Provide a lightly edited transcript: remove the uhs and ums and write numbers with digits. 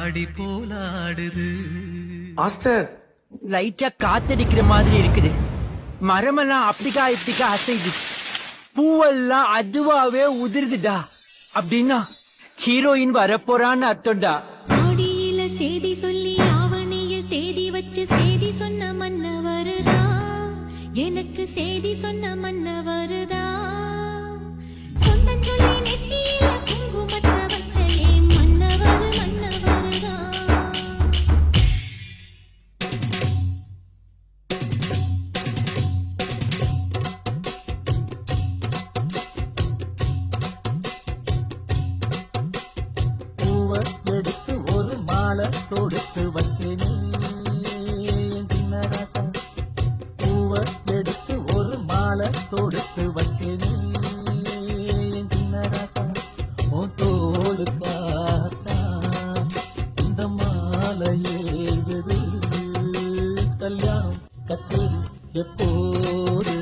ஆடி போலாடுது. Master, லைட்டா காத்தடிக்கிற மாதிரி இருக்குது. மரமெல்லாம் அப்படிக்கா இப்படிக்கா அசைது, பூவெல்லாம் அதுவாவே உதிர்துடா. அப்படின்னா ஹீரோயின் வரப்போறான்னு அர்த்தம்டா. ஆடியில செய்தி சொல்லி ஆவணியில் தேதி வச்சு செய்தி சொன்ன மன்னவருதா, எனக்கு செய்தி சொன்ன மன்னவருதா. சொந்தம் சொல்லி நெத்தியில குங்குமத்தை வச்ச ஏன் மன்னவரு மன்னவருதா. எடுத்து ஒரு மாலை தொடுத்து வச்சேனே சின்ன ராசா. பூவை எடுத்து ஒரு மாலை தொடுத்து வச்சேனே சின்ன ராசா. உன் தோடு பார்த்தா இந்த மாலை ஏறுது. கல்யாணம் கச்சேரி எப்போது